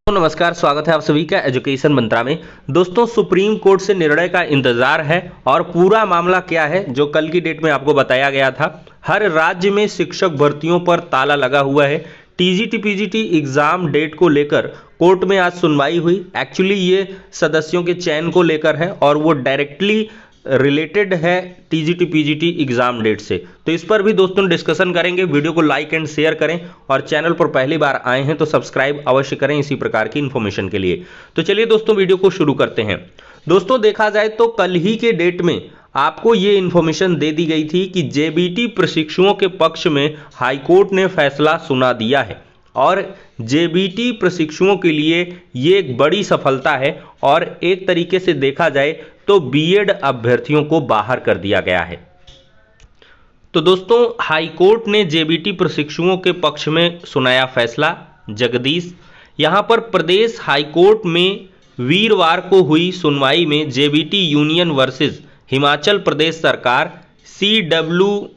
नमस्कार, स्वागत है आप सभी का एजुकेशन मंत्रा में। दोस्तों, सुप्रीम कोर्ट से निर्णय का इंतजार है और पूरा मामला क्या है जो कल की डेट में आपको बताया गया था। हर राज्य में शिक्षक भर्तियों पर ताला लगा हुआ है। टीजीटी पीजीटी एग्जाम डेट को लेकर कोर्ट में आज सुनवाई हुई। एक्चुअली ये सदस्यों के चयन को लेकर है और वो डायरेक्टली रिलेटेड है टीजीटी पीजीटी एग्जाम डेट से, तो इस पर भी दोस्तों डिस्कशन करेंगे। वीडियो को लाइक एंड शेयर करें और चैनल पर पहली बार आए हैं तो सब्सक्राइब अवश्य करें इसी प्रकार की इन्फॉर्मेशन के लिए। तो चलिए दोस्तों, वीडियो को शुरू करते हैं। दोस्तों, देखा जाए तो कल ही के डेट में आपको ये इन्फॉर्मेशन दे दी गई थी कि जेबीटी प्रशिक्षुओं के पक्ष में हाईकोर्ट ने फैसला सुना दिया है और जेबीटी प्रशिक्षुओं के लिए ये एक बड़ी सफलता है और एक तरीके से देखा जाए तो बीएड अभ्यर्थियों को बाहर कर दिया गया है। तो दोस्तों, हाईकोर्ट ने जेबीटी प्रशिक्षुओं के पक्ष में सुनाया फैसला। जगदीश, यहां पर प्रदेश हाईकोर्ट में वीरवार को हुई सुनवाई में JBT union versus Himachal Pradesh सरकार CWUP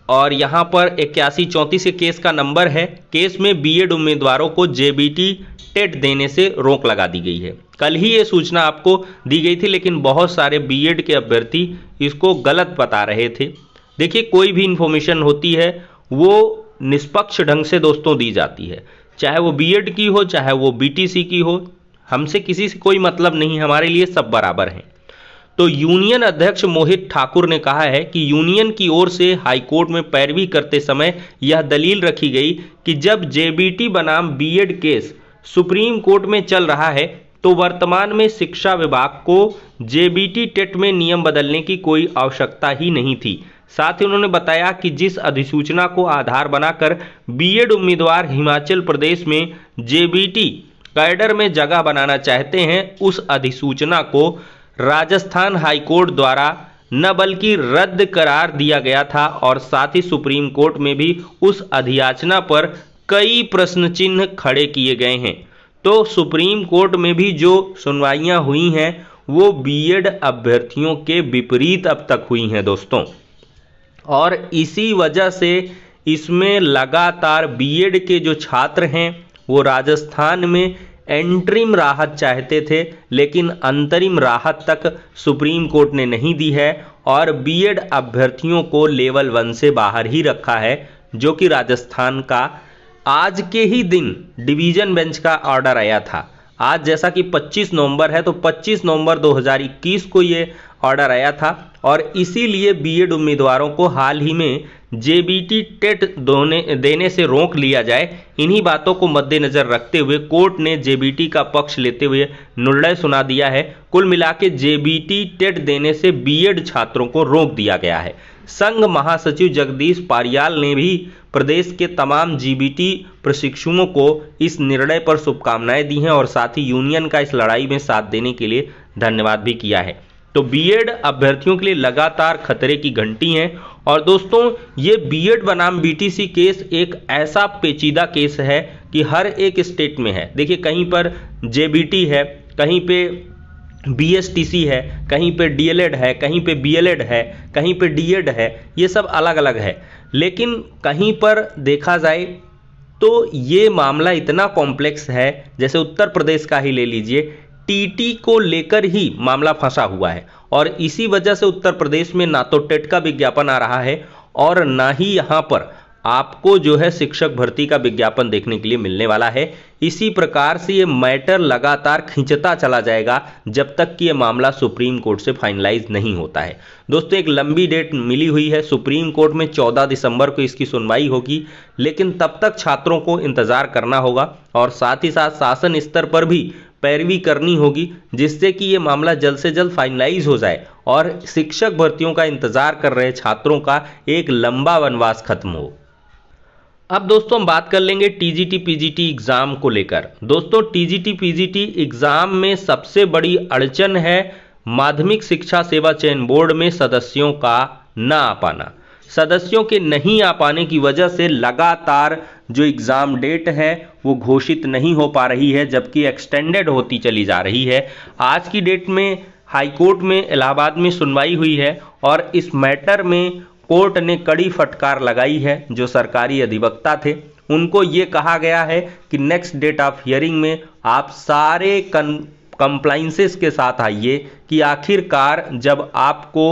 और यहां पर 8134 केस का नंबर है। केस में बीएड उम्मीदवारों को जेबीटी टेट देने से रोक लगा दी गई है। कल ही ये सूचना आपको दी गई थी, लेकिन बहुत सारे बीएड के अभ्यर्थी इसको गलत बता रहे थे। देखिए, कोई भी इंफॉर्मेशन होती है वो निष्पक्ष ढंग से दोस्तों दी जाती है, चाहे वो बीएड की हो चाहे वो बीटीसी की हो। हमसे किसी से कोई मतलब नहीं, हमारे लिए सब बराबर हैं। तो यूनियन अध्यक्ष मोहित ठाकुर ने कहा है कि यूनियन की ओर से हाईकोर्ट में पैरवी करते समय यह दलील रखी गई कि जब जेबीटी बनाम बीएड केस सुप्रीम कोर्ट में चल रहा है तो वर्तमान में शिक्षा विभाग को जेबीटी टेट में नियम बदलने की कोई आवश्यकता ही नहीं थी। साथ ही उन्होंने बताया कि जिस अधिसूचना को आधार बनाकर बीएड उम्मीदवार हिमाचल प्रदेश में जेबीटी कैडर में जगह बनाना चाहते हैं, उस अधिसूचना को राजस्थान हाईकोर्ट द्वारा न बल्कि रद्द करार दिया गया था और साथ ही सुप्रीम कोर्ट में भी उस अधियाचना पर कई प्रश्न चिन्ह खड़े किए गए हैं। तो सुप्रीम कोर्ट में भी जो सुनवाइयां हुई हैं वो बीएड अभ्यर्थियों के विपरीत अब तक हुई हैं दोस्तों, और इसी वजह से इसमें लगातार बीएड के जो छात्र हैं वो राजस्थान में एंट्रीम राहत चाहते थे, लेकिन अंतरिम राहत तक सुप्रीम कोर्ट ने नहीं दी है और बीएड अभ्यर्थियों को लेवल 1 से बाहर ही रखा है, जो कि राजस्थान का आज के ही दिन डिवीजन बेंच का ऑर्डर आया था। आज जैसा कि 25 नवंबर है तो 25 नवंबर 2021 को ये ऑर्डर आया था और इसीलिए बीएड उम्मीदवारों को हाल ही में जेबीटी टेट देने से रोक लिया जाए। इन्हीं बातों को मद्देनजर रखते हुए कोर्ट ने जेबीटी का पक्ष लेते हुए निर्णय सुना दिया है। कुल मिला के जेबीटी टेट देने से बीएड छात्रों को रोक दिया गया है। संघ महासचिव जगदीश पारियाल ने भी प्रदेश के तमाम जेबीटी प्रशिक्षुओं को इस निर्णय पर शुभकामनाएं दी हैं और साथ ही यूनियन का इस लड़ाई में साथ देने के लिए धन्यवाद भी किया है। तो बीएड अभ्यर्थियों के लिए लगातार खतरे की घंटी है और दोस्तों, ये बीएड बनाम बीटीसी केस एक ऐसा पेचीदा केस है कि हर एक स्टेट में है। देखिए, कहीं पर जेबीटी है, कहीं पे बीएसटीसी है, कहीं पे डीएलएड है, कहीं पे बीएलएड है, कहीं पे डीएड है, ये सब अलग अलग है। लेकिन कहीं पर देखा जाए तो ये मामला इतना कॉम्प्लेक्स है, जैसे उत्तर प्रदेश का ही ले लीजिए, टीटी को लेकर ही मामला फंसा हुआ है और इसी वजह से उत्तर प्रदेश में ना तो टेट का विज्ञापन आ रहा है और ना ही यहाँ पर आपको जो है शिक्षक भर्ती का विज्ञापन देखने के लिए मिलने वाला है। इसी प्रकार से ये मैटर लगातार खींचता चला जाएगा जब तक कि ये मामला सुप्रीम कोर्ट से फाइनलाइज नहीं होता है। दोस्तों, एक लंबी डेट मिली हुई है, सुप्रीम कोर्ट में 14 दिसंबर को इसकी सुनवाई होगी, लेकिन तब तक छात्रों को इंतजार करना होगा और साथ ही साथ शासन स्तर पर भी पैरवी करनी होगी, जिससे कि ये मामला जल्द से जल्द फाइनलाइज हो जाए और शिक्षक भर्तियों का इंतजार कर रहे छात्रों का एक लंबा वनवास खत्म हो। अब दोस्तों, हम बात कर लेंगे टीजीटी पीजीटी एग्जाम को लेकर। दोस्तों, टीजीटी पीजीटी एग्जाम में सबसे बड़ी अड़चन है माध्यमिक शिक्षा सेवा चयन बोर्ड में सदस्यों का न आ पाना। सदस्यों के नहीं आ पाने की वजह से लगातार जो एग्ज़ाम डेट है वो घोषित नहीं हो पा रही है, जबकि एक्सटेंडेड होती चली जा रही है। आज की डेट में हाईकोर्ट में इलाहाबाद में सुनवाई हुई है और इस मैटर में कोर्ट ने कड़ी फटकार लगाई है। जो सरकारी अधिवक्ता थे उनको ये कहा गया है कि नेक्स्ट डेट ऑफ हियरिंग में आप सारे कंप्लाइंसेस के साथ आइए कि आखिरकार जब आपको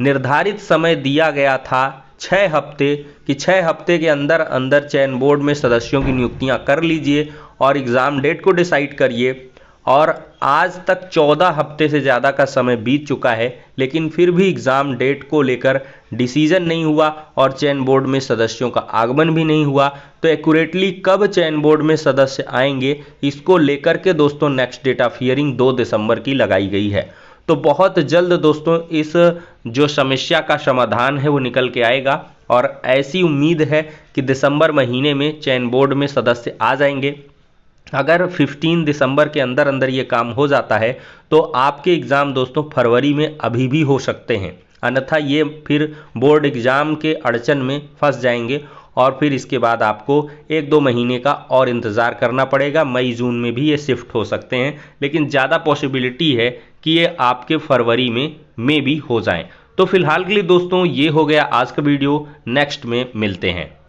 निर्धारित समय दिया गया था 6 हफ्ते कि 6 हफ्ते के अंदर अंदर चयन बोर्ड में सदस्यों की नियुक्तियां कर लीजिए और एग्ज़ाम डेट को डिसाइड करिए, और आज तक 14 हफ्ते से ज़्यादा का समय बीत चुका है लेकिन फिर भी एग्ज़ाम डेट को लेकर डिसीजन नहीं हुआ और चयन बोर्ड में सदस्यों का आगमन भी नहीं हुआ। तो एक्यूरेटली कब चयन बोर्ड में सदस्य आएंगे, इसको लेकर के दोस्तों नेक्स्ट डेट ऑफ हियरिंग 2 दिसंबर की लगाई गई है। तो बहुत जल्द दोस्तों इस जो समस्या का समाधान है वो निकल के आएगा और ऐसी उम्मीद है कि दिसंबर महीने में चयन बोर्ड में सदस्य आ जाएंगे। अगर 15 दिसंबर के अंदर अंदर ये काम हो जाता है तो आपके एग्ज़ाम दोस्तों फरवरी में अभी भी हो सकते हैं, अन्यथा ये फिर बोर्ड एग्ज़ाम के अड़चन में फंस जाएंगे और फिर इसके बाद आपको 1-2 महीने का और इंतज़ार करना पड़ेगा। मई जून में भी ये शिफ्ट हो सकते हैं, लेकिन ज़्यादा पॉसिबिलिटी है कि ये आपके फरवरी में भी हो जाएं। तो फिलहाल के लिए दोस्तों ये हो गया आज का वीडियो, नेक्स्ट में मिलते हैं।